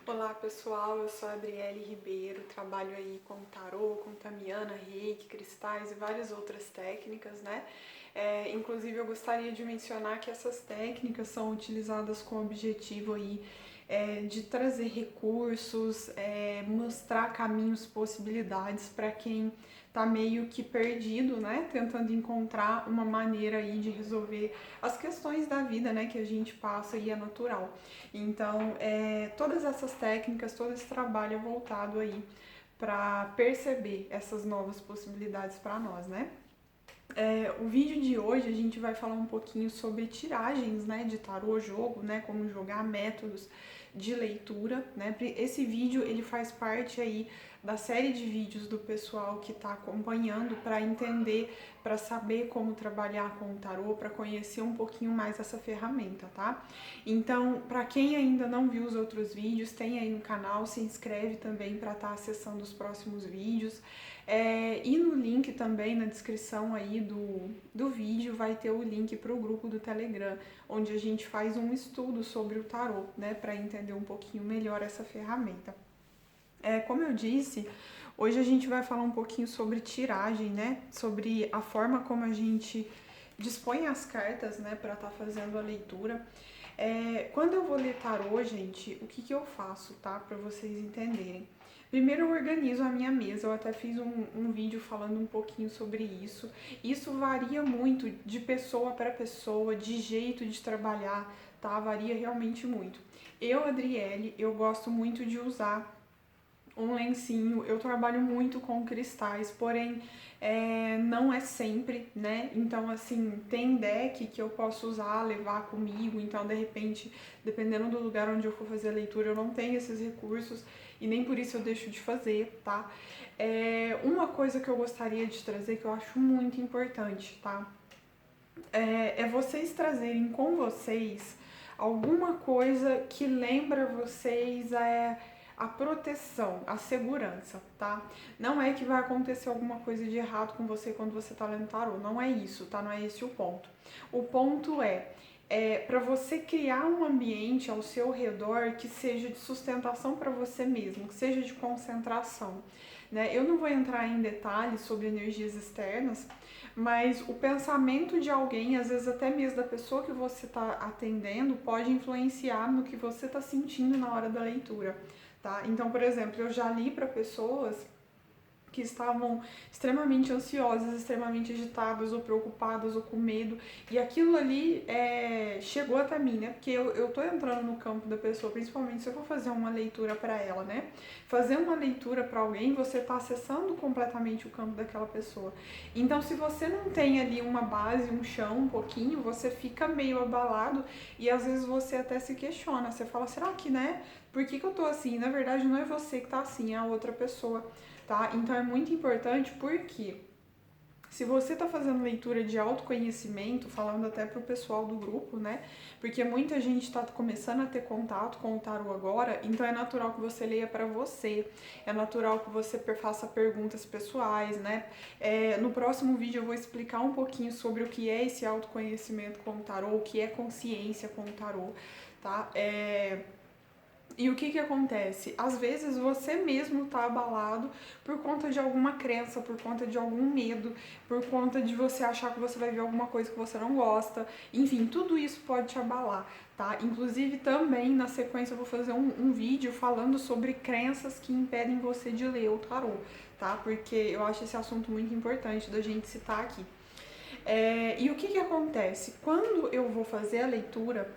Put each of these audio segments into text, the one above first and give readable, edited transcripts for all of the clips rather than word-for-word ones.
Olá pessoal, eu sou a Adriele Ribeiro, trabalho aí com tarô, com tamiana, reiki, cristais e várias outras técnicas, né? Inclusive eu gostaria de mencionar que essas técnicas são utilizadas com o objetivo aí de trazer recursos, mostrar caminhos, possibilidades para quem tá meio que perdido, né? Tentando encontrar uma maneira aí de resolver as questões da vida, né? Que a gente passa e é natural. Então, todas essas técnicas, todo esse trabalho é voltado aí para perceber essas novas possibilidades para nós, né? O vídeo de hoje a gente vai falar um pouquinho sobre tiragens, né, de tarô, jogo, né, como jogar, métodos de leitura, né? Esse vídeo ele faz parte aí da série de vídeos do pessoal que está acompanhando para entender, para saber como trabalhar com o tarô, para conhecer um pouquinho mais essa ferramenta, tá? Então, para quem ainda não viu os outros vídeos, tem aí no canal, se inscreve também para estar acessando os próximos vídeos. E no link também, na descrição aí do vídeo, vai ter o link para o grupo do Telegram, onde a gente faz um estudo sobre o tarô, né, para entender um pouquinho melhor essa ferramenta. Como eu disse, hoje a gente vai falar um pouquinho sobre tiragem, né, sobre a forma como a gente dispõe as cartas, né, para estar fazendo a leitura. Quando eu vou ler tarô, gente, o que eu faço, tá, para vocês entenderem? Primeiro eu organizo a minha mesa, eu até fiz um vídeo falando um pouquinho sobre isso. Isso varia muito de pessoa para pessoa, de jeito de trabalhar, tá? Varia realmente muito. Eu, Adriele, eu gosto muito de usar um lencinho, eu trabalho muito com cristais, porém não é sempre, né? Então, assim, tem deck que eu posso usar, levar comigo, então, de repente, dependendo do lugar onde eu for fazer a leitura, eu não tenho esses recursos e nem por isso eu deixo de fazer, tá? Uma coisa que eu gostaria de trazer, que eu acho muito importante, tá? Vocês trazerem com vocês alguma coisa que lembra vocês a proteção, a segurança, tá? Não é que vai acontecer alguma coisa de errado com você quando você tá lendo tarô, não é isso, tá? Não é esse o ponto. O ponto para você criar um ambiente ao seu redor que seja de sustentação para você mesmo, que seja de concentração, né? Eu não vou entrar em detalhes sobre energias externas, mas o pensamento de alguém, às vezes até mesmo da pessoa que você está atendendo, pode influenciar no que você está sentindo na hora da leitura, tá? Então, por exemplo, eu já li para pessoas que estavam extremamente ansiosas, extremamente agitadas, ou preocupadas, ou com medo, e aquilo ali chegou até mim, né? Porque eu tô entrando no campo da pessoa, principalmente se eu for fazer uma leitura para ela, né? Fazer uma leitura para alguém, você tá acessando completamente o campo daquela pessoa. Então, se você não tem ali uma base, um chão, um pouquinho, você fica meio abalado e às vezes você até se questiona. Você fala, será que, né? Por que eu tô assim? Na verdade, não é você que tá assim, é a outra pessoa. Tá? Então é muito importante porque se você está fazendo leitura de autoconhecimento, falando até para o pessoal do grupo, né? Porque muita gente está começando a ter contato com o tarô agora, então é natural que você leia para você, é natural que você faça perguntas pessoais, né? No próximo vídeo eu vou explicar um pouquinho sobre o que é esse autoconhecimento com o tarô, o que é consciência com o tarô, tá? E o que acontece? Às vezes você mesmo tá abalado por conta de alguma crença, por conta de algum medo, por conta de você achar que você vai ver alguma coisa que você não gosta. Enfim, tudo isso pode te abalar, tá? Inclusive também na sequência eu vou fazer um vídeo falando sobre crenças que impedem você de ler o tarô, tá? Porque eu acho esse assunto muito importante da gente citar aqui. E o que acontece? Quando eu vou fazer a leitura,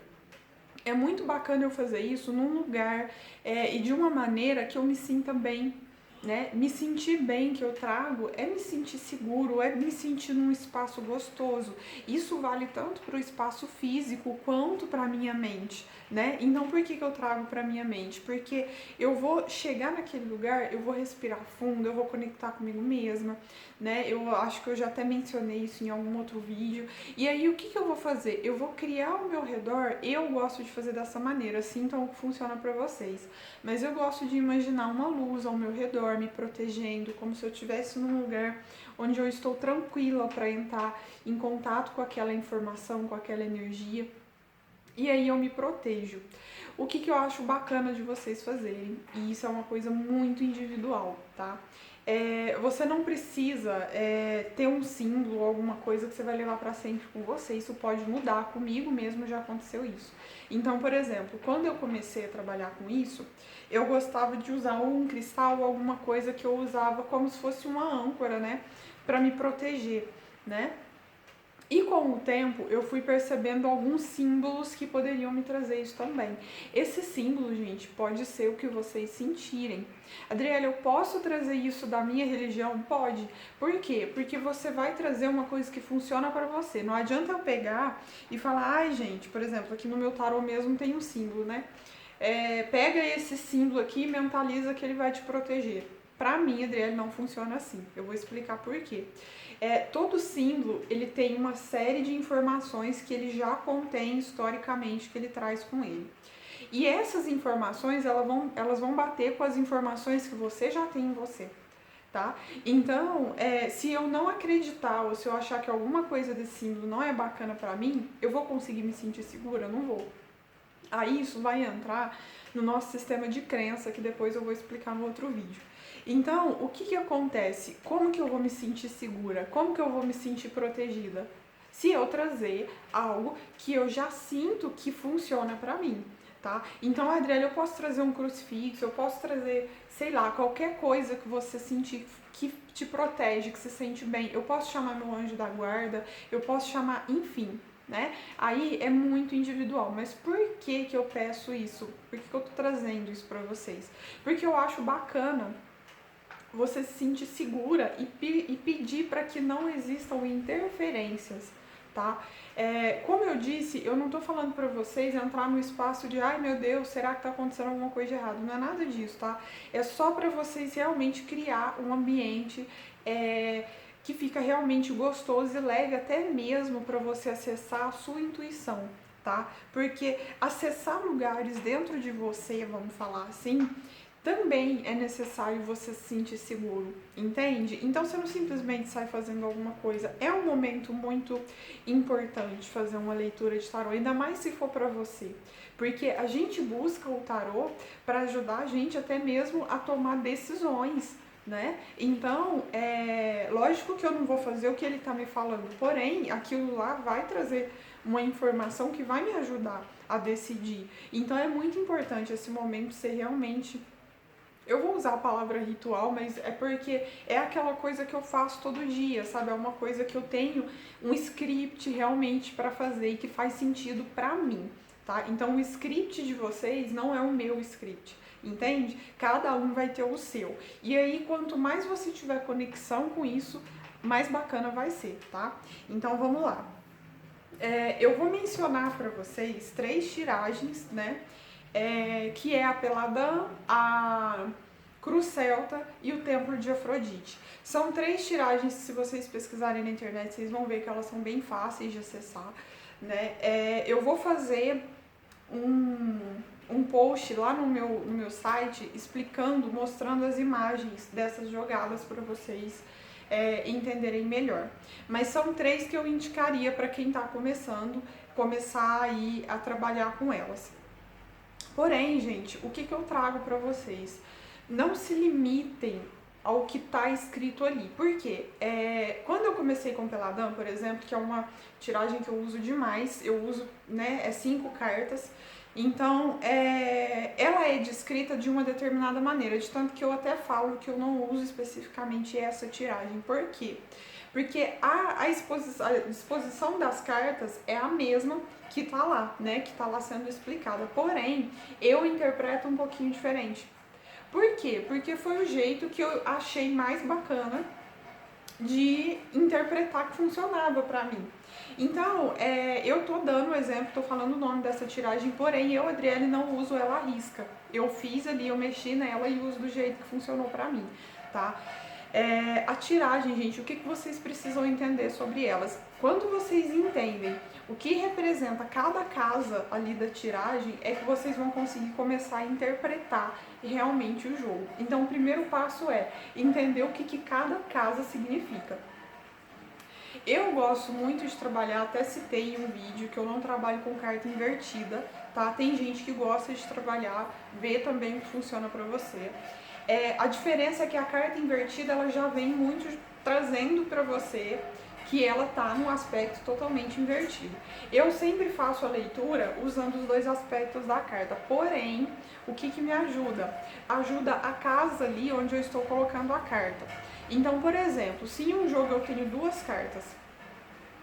é muito bacana eu fazer isso num lugar e de uma maneira que eu me sinta bem, né? Me sentir bem que eu trago é me sentir seguro, é me sentir num espaço gostoso. Isso vale tanto para o espaço físico quanto para a minha mente, né? Então por que eu trago para minha mente? Porque eu vou chegar naquele lugar, eu vou respirar fundo, eu vou conectar comigo mesma, né? Eu acho que eu já até mencionei isso em algum outro vídeo. E aí o que eu vou fazer? Eu vou criar ao meu redor, eu gosto de fazer dessa maneira, assim então funciona para vocês. Mas eu gosto de imaginar uma luz ao meu redor, me protegendo, como se eu estivesse num lugar onde eu estou tranquila para entrar em contato com aquela informação, com aquela energia. e aí eu me protejo. O que eu acho bacana de vocês fazerem, e isso é uma coisa muito individual, tá? Você não precisa ter um símbolo ou alguma coisa que você vai levar pra sempre com você. Isso pode mudar. Comigo mesmo já aconteceu isso. Então, por exemplo, quando eu comecei a trabalhar com isso, eu gostava de usar um cristal ou alguma coisa que eu usava como se fosse uma âncora, né? Pra me proteger, né? E com o tempo eu fui percebendo alguns símbolos que poderiam me trazer isso também. Esse símbolo, gente, pode ser o que vocês sentirem. Adriela, eu posso trazer isso da minha religião? Pode. Por quê? Porque você vai trazer uma coisa que funciona para você. Não adianta eu pegar e falar, ai gente, por exemplo, aqui no meu tarô mesmo tem um símbolo, né? Pega esse símbolo aqui e mentaliza que ele vai te proteger. Pra mim, Adriele, não funciona assim. Eu vou explicar por quê. Todo símbolo, ele tem uma série de informações que ele já contém historicamente, que ele traz com ele. E essas informações, elas vão bater com as informações que você já tem em você, tá? Então, se eu não acreditar ou se eu achar que alguma coisa desse símbolo não é bacana pra mim, eu vou conseguir me sentir segura? Eu não vou. Aí isso vai entrar no nosso sistema de crença, que depois eu vou explicar no outro vídeo. Então, o que acontece? Como que eu vou me sentir segura? Como que eu vou me sentir protegida? Se eu trazer algo que eu já sinto que funciona pra mim, tá? Então, Adriana, eu posso trazer um crucifixo, eu posso trazer, sei lá, qualquer coisa que você sentir que te protege, que se sente bem. Eu posso chamar meu anjo da guarda, eu posso chamar, enfim, né? Aí é muito individual, mas por que eu peço isso? Por que eu tô trazendo isso pra vocês? Porque eu acho bacana você se sentir segura e pedir para que não existam interferências, tá? Como eu disse, eu não tô falando para vocês entrar no espaço de ai meu Deus, será que tá acontecendo alguma coisa de errado? Não é nada disso, tá? É só para vocês realmente criar um ambiente que fica realmente gostoso e leve até mesmo para você acessar a sua intuição, tá? Porque acessar lugares dentro de você, vamos falar assim, também é necessário você se sentir seguro, entende? Então você não simplesmente sai fazendo alguma coisa. É um momento muito importante fazer uma leitura de tarô, ainda mais se for para você, porque a gente busca o tarô para ajudar a gente até mesmo a tomar decisões, né? Então, lógico que eu não vou fazer o que ele tá me falando, porém, aquilo lá vai trazer uma informação que vai me ajudar a decidir. Então é muito importante esse momento ser realmente, eu vou usar a palavra ritual, mas é porque é aquela coisa que eu faço todo dia, sabe? É uma coisa que eu tenho um script realmente para fazer e que faz sentido para mim, tá? Então o script de vocês não é o meu script, entende? Cada um vai ter o seu. E aí, quanto mais você tiver conexão com isso, mais bacana vai ser, tá? Então vamos lá. Eu vou mencionar para vocês 3 tiragens, né? Que é a Peladã, a Cruz Celta e o Templo de Afrodite. São 3 tiragens que, se vocês pesquisarem na internet, vocês vão ver que elas são bem fáceis de acessar, né? Eu vou fazer um post lá no meu site explicando, mostrando as imagens dessas jogadas para vocês entenderem melhor. Mas são 3 que eu indicaria para quem está começar aí a trabalhar com elas. Porém, gente, o que eu trago para vocês? Não se limitem ao que está escrito ali. Por quê? Quando eu comecei com Peladã, por exemplo, que é uma tiragem que eu uso demais, eu uso, né, 5 cartas, então ela é descrita de uma determinada maneira, de tanto que eu até falo que eu não uso especificamente essa tiragem. Por quê? Porque a disposição das cartas é a mesma que tá lá, né? Que tá lá sendo explicada. Porém, eu interpreto um pouquinho diferente. Por quê? Porque foi o jeito que eu achei mais bacana de interpretar que funcionava pra mim. Então, eu tô dando o exemplo, tô falando o nome dessa tiragem, porém eu, Adriele, não uso ela à risca. Eu fiz ali, eu mexi nela e uso do jeito que funcionou pra mim, tá? A tiragem, gente, o que vocês precisam entender sobre elas? Quando vocês entendem o que representa cada casa ali da tiragem, é que vocês vão conseguir começar a interpretar realmente o jogo. Então, o primeiro passo é entender o que cada casa significa. Eu gosto muito de trabalhar, até citei em um vídeo que eu não trabalho com carta invertida, tá? Tem gente que gosta de trabalhar, vê também o que funciona pra você. A diferença é que a carta invertida, ela já vem muito trazendo pra você que ela tá num aspecto totalmente invertido. Eu sempre faço a leitura usando os dois aspectos da carta, porém, o que me ajuda? Ajuda a casa ali onde eu estou colocando a carta. Então, por exemplo, se em um jogo eu tenho duas cartas,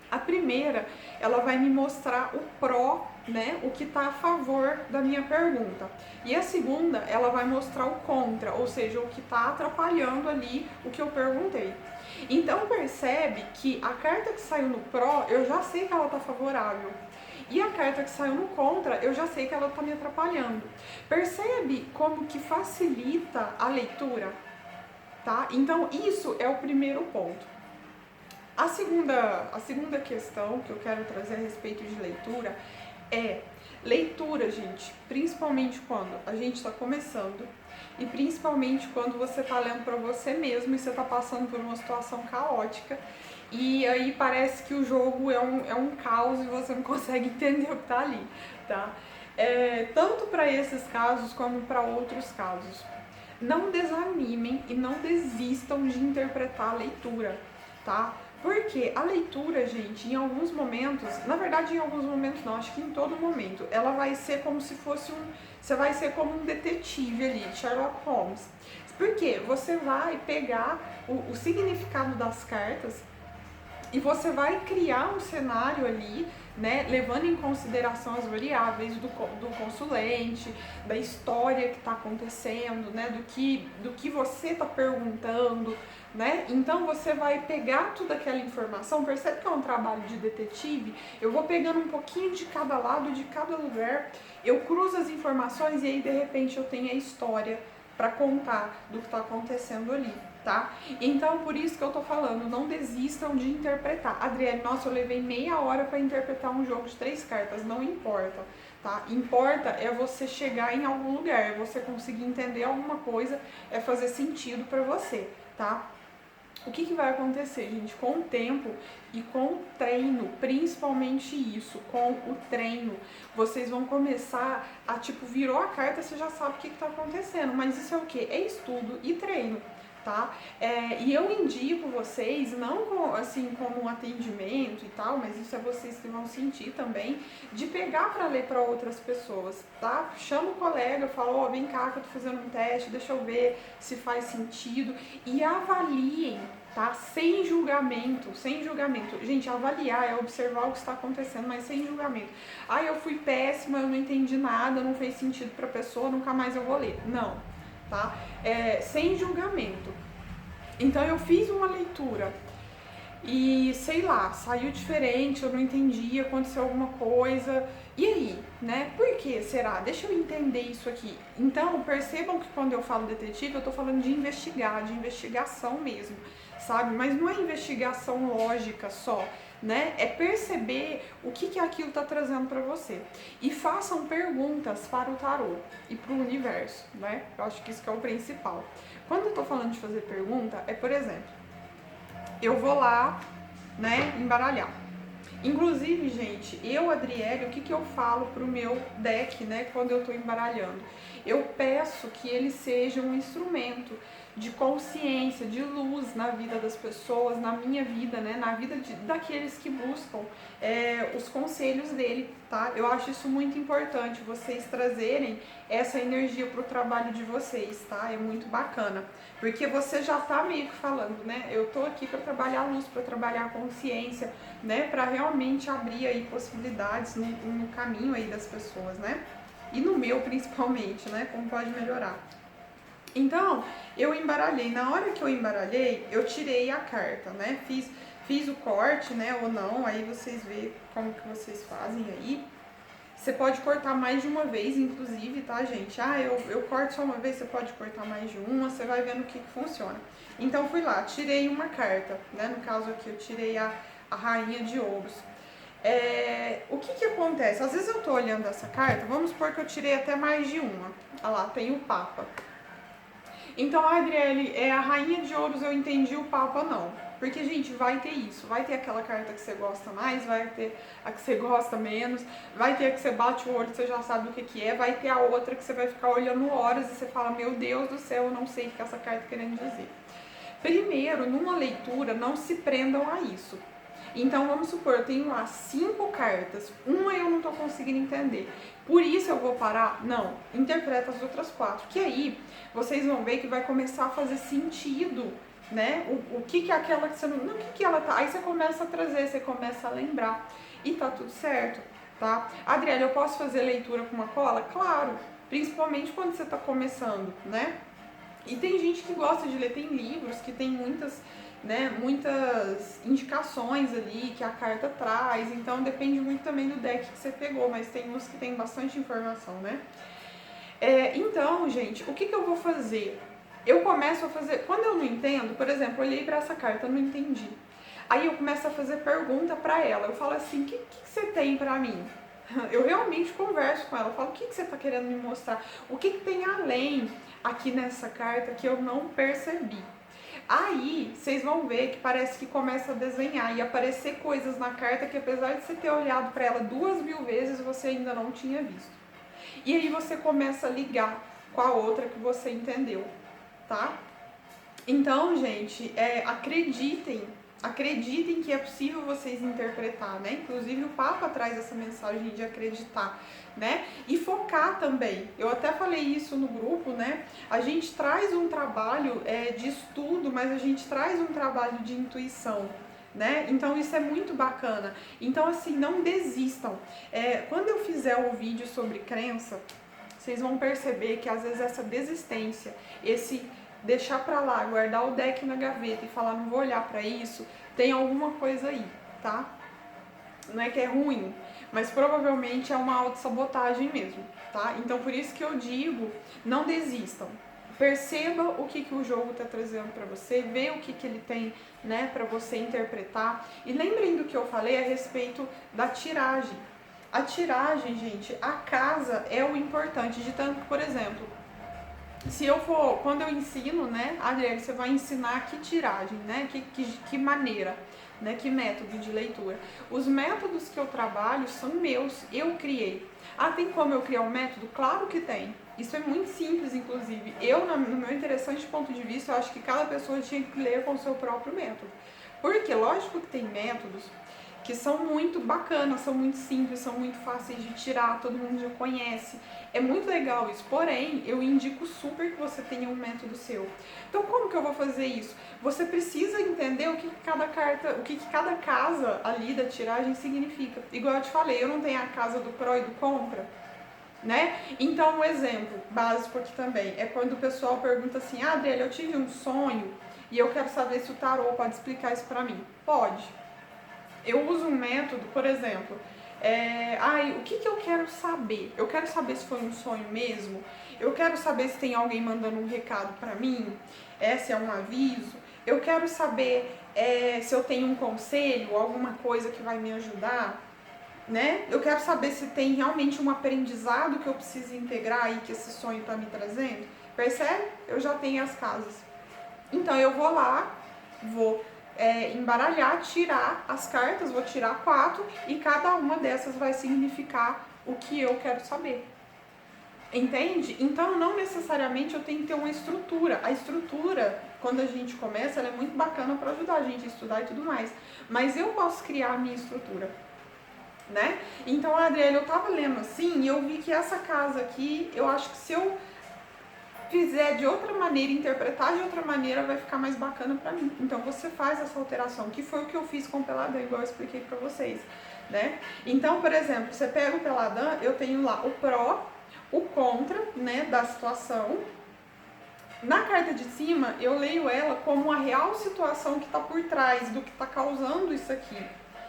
a primeira, ela vai me mostrar o pró, né, o que está a favor da minha pergunta. E a segunda, ela vai mostrar o contra, ou seja, o que está atrapalhando ali o que eu perguntei. Então percebe que a carta que saiu no pró, eu já sei que ela está favorável. E a carta que saiu no contra, eu já sei que ela está me atrapalhando. Percebe como que facilita a leitura? Tá? Então isso é o primeiro ponto. A segunda questão que eu quero trazer a respeito de leitura é leitura, gente, principalmente quando a gente está começando e principalmente quando você está lendo para você mesmo e você está passando por uma situação caótica e aí parece que o jogo é um caos e você não consegue entender o que está ali, tá? Tanto para esses casos como para outros casos. Não desanimem e não desistam de interpretar a leitura, tá? Porque a leitura, gente, em alguns momentos, na verdade em alguns momentos não, acho que em todo momento, ela vai ser como se fosse você vai ser como um detetive ali, Sherlock Holmes. Porque você vai pegar o significado das cartas e você vai criar um cenário ali, né, levando em consideração as variáveis do consulente, da história que está acontecendo, né, do que você está perguntando, né? Então você vai pegar toda aquela informação, percebe que é um trabalho de detetive? Eu vou pegando um pouquinho de cada lado, de cada lugar, eu cruzo as informações e aí de repente eu tenho a história para contar do que está acontecendo ali. Tá? Então, por isso que eu tô falando, não desistam de interpretar. Adriele, nossa, eu levei meia hora para interpretar um jogo de 3 cartas, não importa, tá? Importa é você chegar em algum lugar, é você conseguir entender alguma coisa, é fazer sentido para você, tá? O que vai acontecer, gente? Com o tempo e com o treino, principalmente isso, com o treino, vocês vão começar a, tipo, virou a carta, você já sabe o que tá acontecendo, mas isso é o quê? É estudo e treino. Tá? E eu indico vocês, não assim como um atendimento e tal, mas isso é vocês que vão sentir também, de pegar para ler para outras pessoas, tá? Chama o colega, fala, ó, vem cá que eu tô fazendo um teste, deixa eu ver se faz sentido e avaliem, tá? Sem julgamento, sem julgamento. Gente, avaliar é observar o que está acontecendo, mas sem julgamento. Ah, eu fui péssima, eu não entendi nada, não fez sentido pra pessoa, nunca mais eu vou ler. Não. Tá? Sem julgamento. Então eu fiz uma leitura e sei lá, saiu diferente, eu não entendi, aconteceu alguma coisa. E aí, né? Por que será? Deixa eu entender isso aqui. Então percebam que quando eu falo detetive, eu tô falando de investigar, de investigação mesmo, sabe? Mas não é investigação lógica só, né? É perceber o que aquilo está trazendo para você. E façam perguntas para o tarô e para o universo, né? Eu acho que isso que é o principal. Quando eu tô falando de fazer pergunta, por exemplo, eu vou lá, né, embaralhar. Inclusive, gente, eu, Adriele, o que eu falo pro meu deck, né, quando eu tô embaralhando? Eu peço que ele seja um instrumento de consciência, de luz na vida das pessoas, na minha vida, né, na vida daqueles que buscam os conselhos dele, tá? Eu acho isso muito importante, vocês trazerem essa energia pro trabalho de vocês, tá? É muito bacana, porque você já tá meio que falando, né, eu tô aqui para trabalhar a luz, para trabalhar a consciência, né, para realmente abrir aí possibilidades no caminho aí das pessoas, né? E no meu principalmente, né, como pode melhorar. Então, eu embaralhei. Na hora que eu embaralhei, eu tirei a carta, né? Fiz o corte, né, ou não, aí vocês veem como que vocês fazem aí. Você pode cortar mais de uma vez, inclusive, tá, gente? Ah, eu corto só uma vez, você pode cortar mais de uma, você vai vendo o que funciona. Então, fui lá, tirei uma carta, né? No caso aqui, eu tirei a Rainha de Ouros. O que acontece? Às vezes eu tô olhando essa carta, vamos supor que eu tirei até mais de uma. Olha lá, tem o Papa. Então, Adriele, a Rainha de Ouros eu entendi, o Papa não. Porque, gente, vai ter isso, vai ter aquela carta que você gosta mais, vai ter a que você gosta menos, vai ter a que você bate o olho, você já sabe o que que é, vai ter a outra que você vai ficar olhando horas e você fala, meu Deus do céu, eu não sei o que essa carta tá querendo dizer. Primeiro, numa leitura, não se prendam a isso. Então, vamos supor, eu tenho lá 5 cartas, uma eu não tô conseguindo entender. Por isso eu vou parar? Não, interpreta as outras 4, que aí vocês vão ver que vai começar a fazer sentido, né? O que é aquela que você não... o que ela tá... Aí você começa a trazer, você começa a lembrar e tá tudo certo, tá? Adriana, eu posso fazer leitura com uma cola? Claro, principalmente quando você tá começando, né? E tem gente que gosta de ler, tem livros que tem muitas, né, muitas indicações ali que a carta traz, então depende muito também do deck que você pegou, mas tem uns que tem bastante informação, né? Então, gente, o que eu vou fazer? Eu começo a fazer, quando eu não entendo, por exemplo, eu olhei para essa carta, eu não entendi. Aí eu começo a fazer pergunta para ela, eu falo assim, o que você tem para mim? Eu realmente converso com ela, eu falo, o que você está querendo me mostrar? O que tem além aqui nessa carta que eu não percebi? Aí, vocês vão ver que parece que começa a desenhar e aparecer coisas na carta que apesar de você ter olhado para ela 2000 vezes, você ainda não tinha visto. E aí você começa a ligar com a outra que você entendeu, tá? Então, gente, acreditem que é possível vocês interpretar, né? Inclusive o Papa traz essa mensagem de acreditar, né? E focar também. Eu até falei isso no grupo, né? A gente traz um trabalho de estudo, mas a gente traz um trabalho de intuição, né? Então isso é muito bacana. Então, assim, não desistam. Quando eu fizer o vídeo sobre crença, vocês vão perceber que às vezes essa desistência, esse deixar pra lá, guardar o deck na gaveta e falar não vou olhar pra isso, tem alguma coisa aí, tá? Não é que é ruim, mas provavelmente é uma autossabotagem mesmo, tá? Então por isso que eu digo, não desistam. Perceba o que o jogo tá trazendo pra você, vê o que ele tem, né, pra você interpretar. E lembrem do que eu falei a respeito da tiragem. A tiragem, gente, a casa é o importante, de tanto que, por exemplo, se eu for, quando eu ensino, né, Adriele, você vai ensinar que tiragem, né, que maneira, né, que método de leitura. Os métodos que eu trabalho são meus, eu criei. Ah, tem como eu criar um método? Claro que tem. Isso é muito simples, inclusive. Eu, no meu interessante ponto de vista, eu acho que cada pessoa tinha que ler com o seu próprio método. Porque, lógico que tem métodos que são muito bacanas, são muito simples, são muito fáceis de tirar, todo mundo já conhece. É muito legal isso, porém, eu indico super que você tenha um método seu. Então, como que eu vou fazer isso? Você precisa entender o que cada carta, o que cada casa ali da tiragem significa. Igual eu te falei, eu não tenho a casa do pró e do contra, né? Então, um exemplo básico aqui também é quando o pessoal pergunta assim, ah, Adriele, eu tive um sonho e eu quero saber se o tarô pode explicar isso pra mim. Pode. Eu uso um método, por exemplo, o que eu quero saber? Eu quero saber se foi um sonho mesmo? Eu quero saber se tem alguém mandando um recado pra mim? Se é um aviso? Eu quero saber se eu tenho um conselho, alguma coisa que vai me ajudar, né? Eu quero saber se tem realmente um aprendizado que eu preciso integrar aí que esse sonho tá me trazendo. Percebe? Eu já tenho as casas. Então eu vou lá, vou embaralhar, tirar as cartas, vou tirar 4 e cada uma dessas vai significar o que eu quero saber. Entende? Então não necessariamente eu tenho que ter uma estrutura. A estrutura, quando a gente começa, ela é muito bacana para ajudar a gente a estudar e tudo mais. Mas eu posso criar a minha estrutura, né? Então, Adriele, eu tava lendo assim e eu vi que essa casa aqui, eu acho que se eu fizer de outra maneira, interpretar de outra maneira, vai ficar mais bacana pra mim. Então você faz essa alteração, que foi o que eu fiz com o Peladão, igual eu expliquei pra vocês, né? Então, por exemplo, você pega o Peladão, eu tenho lá o pró, o contra, né, da situação. Na carta de cima, eu leio ela como a real situação que tá por trás, do que tá causando isso aqui,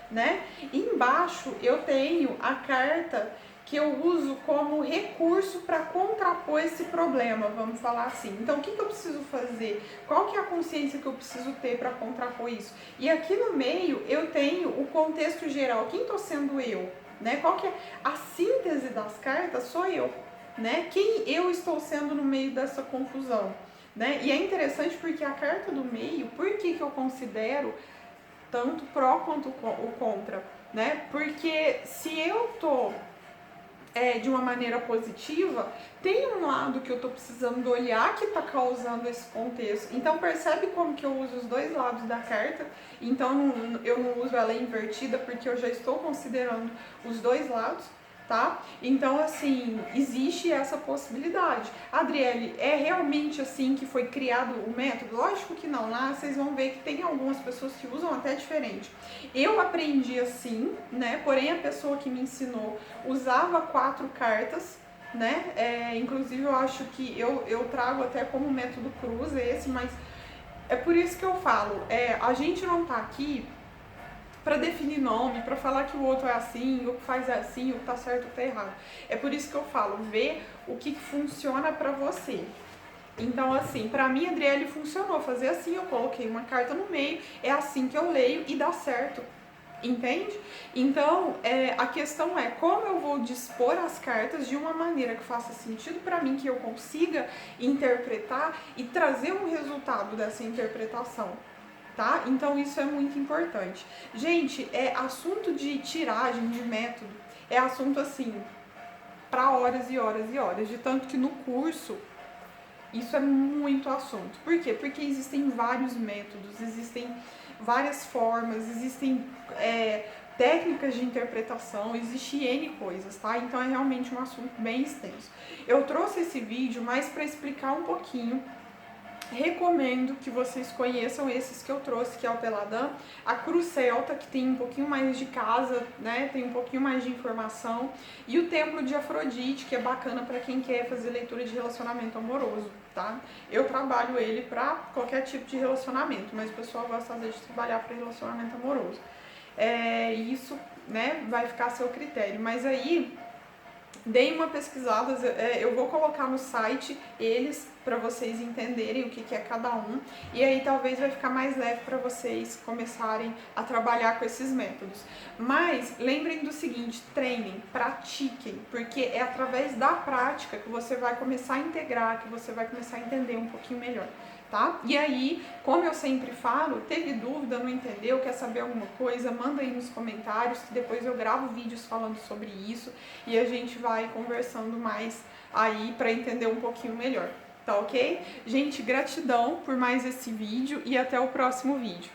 né? E embaixo eu tenho a carta que eu uso como recurso para contrapor esse problema, vamos falar assim. Então, o que eu preciso fazer? Qual que é a consciência que eu preciso ter para contrapor isso? E aqui no meio eu tenho o contexto geral. Quem estou sendo eu? Né? Qual que é a síntese das cartas? Sou eu. Né? Quem eu estou sendo no meio dessa confusão? né? E é interessante porque a carta do meio, por que eu considero tanto pró quanto o contra, né? Porque se eu tô de uma maneira positiva, tem um lado que eu tô precisando olhar que tá causando esse contexto. Então percebe como que eu uso os dois lados da carta. Então eu não uso ela invertida porque eu já estou considerando os dois lados, tá? Então assim, existe essa possibilidade. Adriele, é realmente assim que foi criado o método? Lógico que não, lá vocês vão ver que tem algumas pessoas que usam até diferente. Eu aprendi assim, né? Porém a pessoa que me ensinou usava 4 cartas, né? Inclusive eu acho que eu trago até como método cruz esse, mas é por isso que eu falo, a gente não tá aqui para definir nome, para falar que o outro é assim, o que faz é assim, o que tá certo, o que tá errado. É por isso que eu falo, vê o que funciona para você. Então, assim, pra mim, Adriele, funcionou fazer assim, eu coloquei uma carta no meio, é assim que eu leio e dá certo. Entende? Então, a questão é como eu vou dispor as cartas de uma maneira que faça sentido para mim, que eu consiga interpretar e trazer um resultado dessa interpretação, tá? Então, isso é muito importante. Gente, assunto de tiragem, de método, é assunto assim, para horas e horas e horas, de tanto que no curso isso é muito assunto. Por quê? Porque existem vários métodos, existem várias formas, existem técnicas de interpretação, existe N coisas, tá? Então é realmente um assunto bem extenso. Eu trouxe esse vídeo mais para explicar um pouquinho. Recomendo que vocês conheçam esses que eu trouxe, que é o Peladã, a Cruz Celta, que tem um pouquinho mais de casa, né? Tem um pouquinho mais de informação, e o Templo de Afrodite, que é bacana para quem quer fazer leitura de relacionamento amoroso, tá? Eu trabalho ele para qualquer tipo de relacionamento, mas o pessoal gosta às vezes de trabalhar para relacionamento amoroso. Isso, né, vai ficar a seu critério, mas aí deem uma pesquisada, eu vou colocar no site eles para vocês entenderem o que é cada um, e aí talvez vai ficar mais leve para vocês começarem a trabalhar com esses métodos. Mas lembrem do seguinte, treinem, pratiquem, porque é através da prática que você vai começar a integrar, que você vai começar a entender um pouquinho melhor. Tá? E aí, como eu sempre falo, teve dúvida, não entendeu, quer saber alguma coisa, manda aí nos comentários, que depois eu gravo vídeos falando sobre isso e a gente vai conversando mais aí para entender um pouquinho melhor, tá ok? Gente, gratidão por mais esse vídeo e até o próximo vídeo.